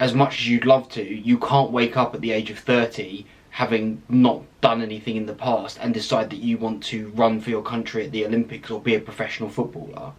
as much as you'd love to, you can't wake up at the age of 30 having not done anything in the past and decide that you want to run for your country at the Olympics or be a professional footballer.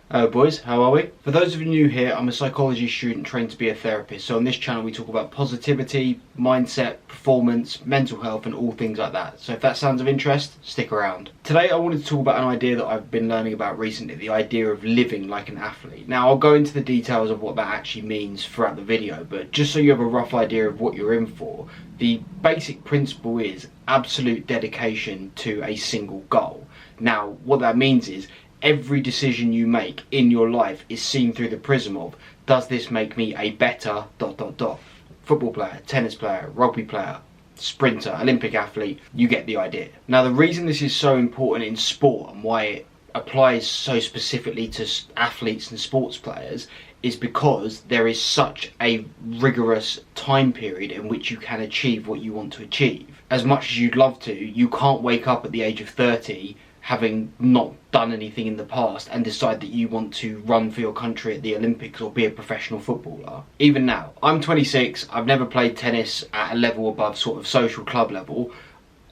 Hello boys, how are we? For those of you new here, I'm a psychology student trained to be a therapist. So on this channel we talk about positivity, mindset, performance, mental health and all things like that. So if that sounds of interest, stick around. Today I wanted to talk about an idea that I've been learning about recently, the idea of living like an athlete. Now I'll go into the details of what that actually means throughout the video, but just so you have a rough idea of what you're in for, the basic principle is absolute dedication to a single goal. Now what that means is, every decision you make in your life is seen through the prism of, does this make me a better ... football player, tennis player, rugby player, sprinter, Olympic athlete? You get the idea. Now the reason this is so important in sport and why it applies so specifically to athletes and sports players is because there is such a rigorous time period in which you can achieve what you want to achieve. As much as you'd love to, you can't wake up at the age of 30 having not done anything in the past and decide that you want to run for your country at the Olympics or be a professional footballer. Even now, I'm 26, I've never played tennis at a level above sort of social club level.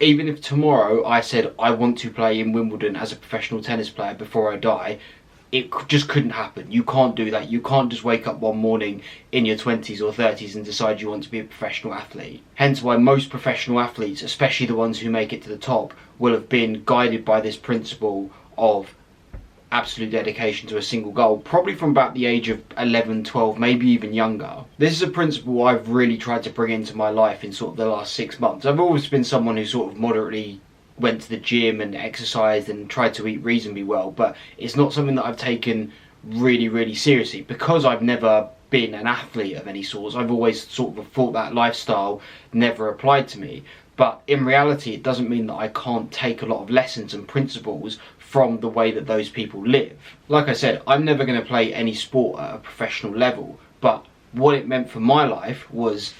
Even if tomorrow I said I want to play in Wimbledon as a professional tennis player before I die, it just couldn't happen. You can't do that. You can't just wake up one morning in your 20s or 30s and decide you want to be a professional athlete. Hence why most professional athletes, especially the ones who make it to the top, will have been guided by this principle of absolute dedication to a single goal, probably from about the age of 11, 12, maybe even younger. This is a principle I've really tried to bring into my life in sort of the last 6 months. I've always been someone who sort of moderately went to the gym and exercised and tried to eat reasonably well, but it's not something that I've taken really seriously because I've never been an athlete of any sort. I've always sort of thought that lifestyle never applied to me. But in reality, it doesn't mean that I can't take a lot of lessons and principles from the way that those people live. Like I said, I'm never going to play any sport at a professional level, but what it meant for my life was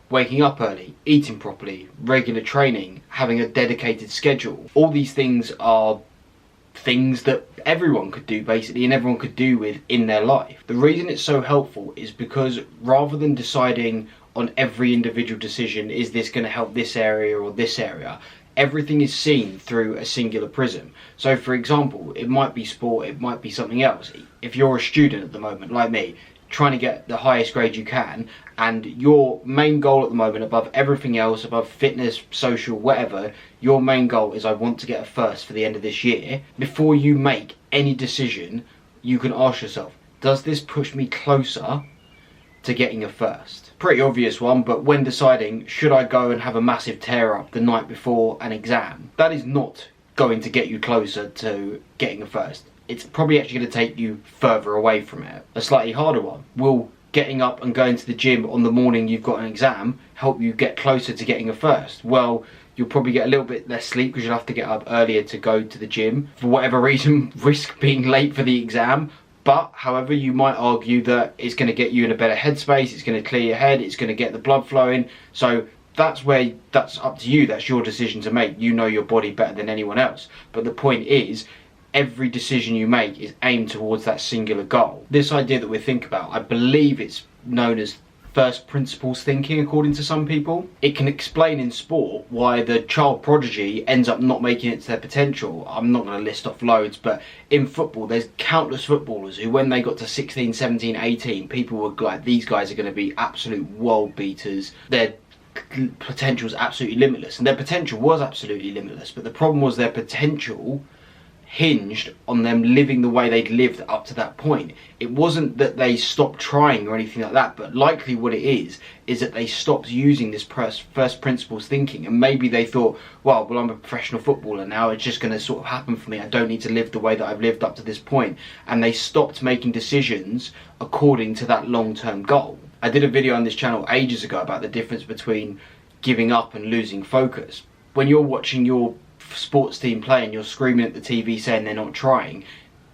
waking up early, eating properly, regular training, having a dedicated schedule. All these things are things that everyone could do basically, and everyone could do with in their life. The reason it's so helpful is because rather than deciding on every individual decision, is this going to help this area or this area, everything is seen through a singular prism. So for example, it might be sport, it might be something else. If you're a student at the moment, like me, trying to get the highest grade you can, and your main goal at the moment, above everything else, above fitness, social, whatever, your main goal is I want to get a first for the end of this year. Before you make any decision, you can ask yourself, does this push me closer to getting a first? Pretty obvious one, but when deciding, should I go and have a massive tear up the night before an exam? That is not going to get you closer to getting a first. It's probably actually going to take you further away from it. A slightly harder one. Will getting up and going to the gym on the morning you've got an exam help you get closer to getting a first? Well, you'll probably get a little bit less sleep because you'll have to get up earlier to go to the gym. For whatever reason, risk being late for the exam. But, however, you might argue that it's going to get you in a better headspace, it's going to clear your head, it's going to get the blood flowing. So that's up to you, that's your decision to make. You know your body better than anyone else. But the point is, every decision you make is aimed towards that singular goal. This idea that we think about, I believe it's known as first principles thinking, according to some people. It can explain in sport why the child prodigy ends up not making it to their potential. I'm not going to list off loads, but in football there's countless footballers who, when they got to 16, 17, 18, people were like, these guys are going to be absolute world beaters. Their potential is absolutely limitless, and their potential was absolutely limitless, but the problem was their potential hinged on them living the way they'd lived up to that point. It wasn't that they stopped trying or anything like that, but likely what it is that they stopped using this first principles thinking, and maybe they thought, well, I'm a professional footballer now, it's just going to sort of happen for me, I don't need to live the way that I've lived up to this point, and they stopped making decisions according to that long-term goal. I did a video on this channel ages ago about the difference between giving up and losing focus. when you're watching your sports team play and you're screaming at the TV saying they're not trying,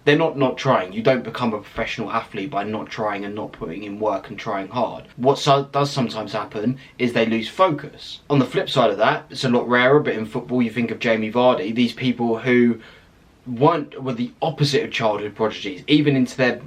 they're not trying. You don't become a professional athlete by not trying and not putting in work and trying hard. What does sometimes happen is they lose focus. On the flip side of that, it's a lot rarer, but in football you think of Jamie Vardy, these people who were the opposite of childhood prodigies, even into their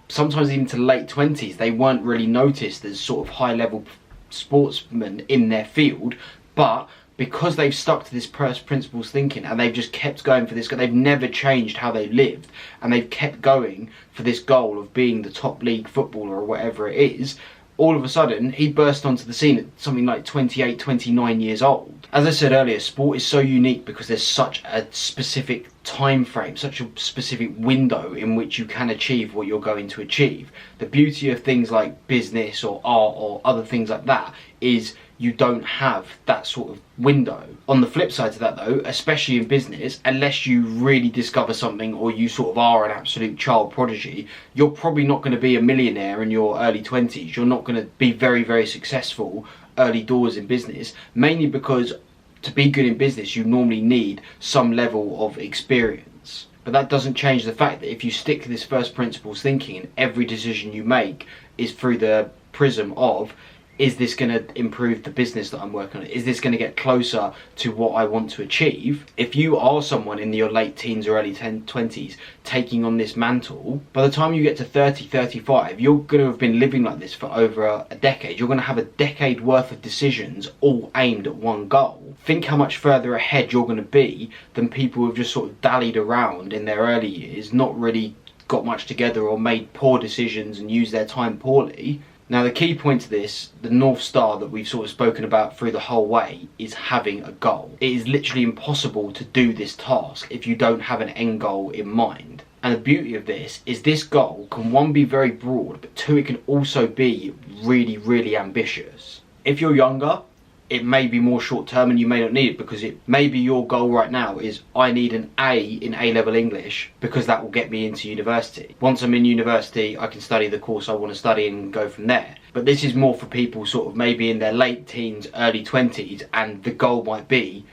sometimes even to late 20s, they weren't really noticed as sort of high level sportsmen in their field, but because they've stuck to this first principles thinking and they've just kept going for this, they've never changed how they lived, and they've kept going for this goal of being the top league footballer or whatever it is, all of a sudden he burst onto the scene at something like 28, 29 years old. As I said earlier, sport is so unique because there's such a specific time frame, such a specific window in which you can achieve what you're going to achieve. The beauty of things like business or art or other things like that is you don't have that sort of window. On the flip side to that though, especially in business, unless you really discover something or you sort of are an absolute child prodigy, you're probably not going to be a millionaire in your early 20s. You're not going to be very, very successful early doors in business, mainly because to be good in business you normally need some level of experience. But that doesn't change the fact that if you stick to this first principles thinking and every decision you make is through the prism of, is this going to improve the business that I'm working on? Is this going to get closer to what I want to achieve? If you are someone in your late teens or early 20s taking on this mantle, by the time you get to 30, 35, you're going to have been living like this for over a decade. You're going to have a decade worth of decisions all aimed at one goal. Think how much further ahead you're going to be than people who've just sort of dallied around in their early years, not really got much together or made poor decisions and used their time poorly. Now the key point to this, the North Star that we've sort of spoken about through the whole way, is having a goal. It is literally impossible to do this task if you don't have an end goal in mind. And the beauty of this goal can, one, be very broad, but two, it can also be really, really ambitious. If you're younger, it may be more short term and you may not need it, because it may be your goal right now is, I need an A in A-level English because that will get me into university. Once I'm in university, I can study the course I want to study and go from there. But this is more for people sort of maybe in their late teens, early 20s, and the goal might be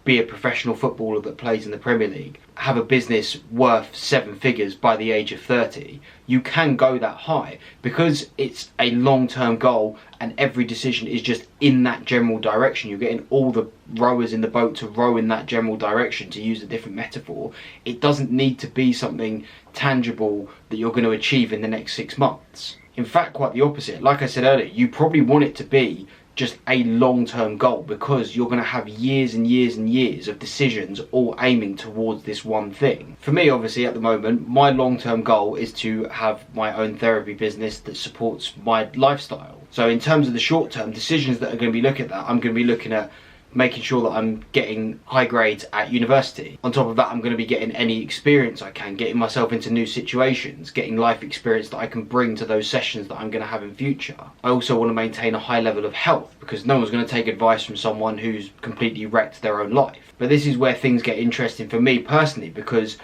a professional footballer that plays in the Premier League, have a business worth 7 figures by the age of 30. You can go that high because it's a long-term goal and every decision is just in that general direction. You're getting all the rowers in the boat to row in that general direction, to use a different metaphor. It doesn't need to be something tangible that you're going to achieve in the next 6 months. In fact, quite the opposite. Like I said earlier, you probably want it to be just a long-term goal, because you're going to have years and years and years of decisions all aiming towards this one thing. For me, obviously, at the moment, my long-term goal is to have my own therapy business that supports my lifestyle. So in terms of the short-term decisions that are going to be looking at that, I'm going to be looking at making sure that I'm getting high grades at university. On top of that, I'm going to be getting any experience I can, getting myself into new situations, getting life experience that I can bring to those sessions that I'm going to have in future. I also want to maintain a high level of health, because no one's going to take advice from someone who's completely wrecked their own life. But this is where things get interesting for me personally, because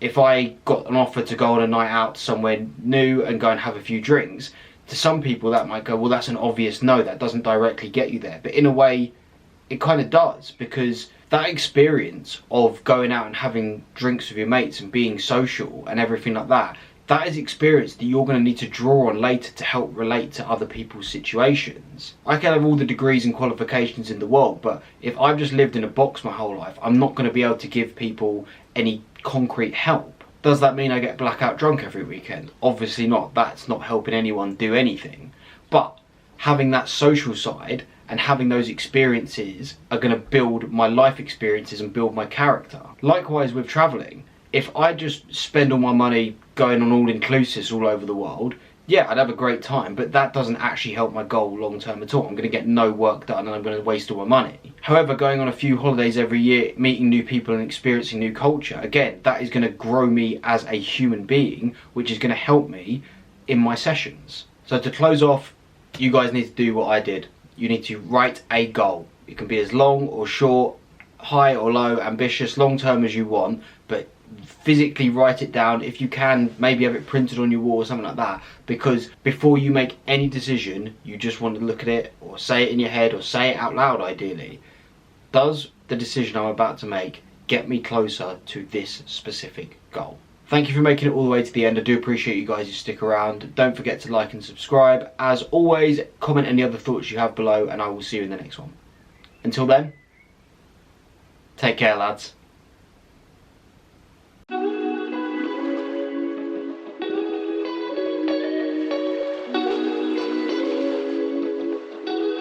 if I got an offer to go on a night out somewhere new and go and have a few drinks, to some people that might go, well, that's an obvious no, that doesn't directly get you there. But in a way, it kind of does, because that experience of going out and having drinks with your mates and being social and everything like that, that is experience that you're going to need to draw on later to help relate to other people's situations. I can have all the degrees and qualifications in the world, but if I've just lived in a box my whole life, I'm not going to be able to give people any concrete help. Does that mean I get blackout drunk every weekend? Obviously not. That's not helping anyone do anything. But having that social side and having those experiences are going to build my life experiences and build my character. Likewise with travelling. If I just spend all my money going on all-inclusives all over the world, yeah, I'd have a great time, but that doesn't actually help my goal long term at all. I'm going to get no work done and I'm going to waste all my money. However, going on a few holidays every year, meeting new people and experiencing new culture, again, that is going to grow me as a human being, which is going to help me in my sessions. So to close off, you guys need to do what I did. You need to write a goal. It can be as long or short, high or low, ambitious, long term as you want, but physically write it down. If you can, maybe have it printed on your wall or something like that, because before you make any decision, you just want to look at it or say it in your head or say it out loud ideally. Does the decision I'm about to make get me closer to this specific goal? Thank you for making it all the way to the end. I do appreciate you guys who stick around. Don't forget to like and subscribe. As always, comment any other thoughts you have below, and I will see you in the next one. Until then, take care, lads.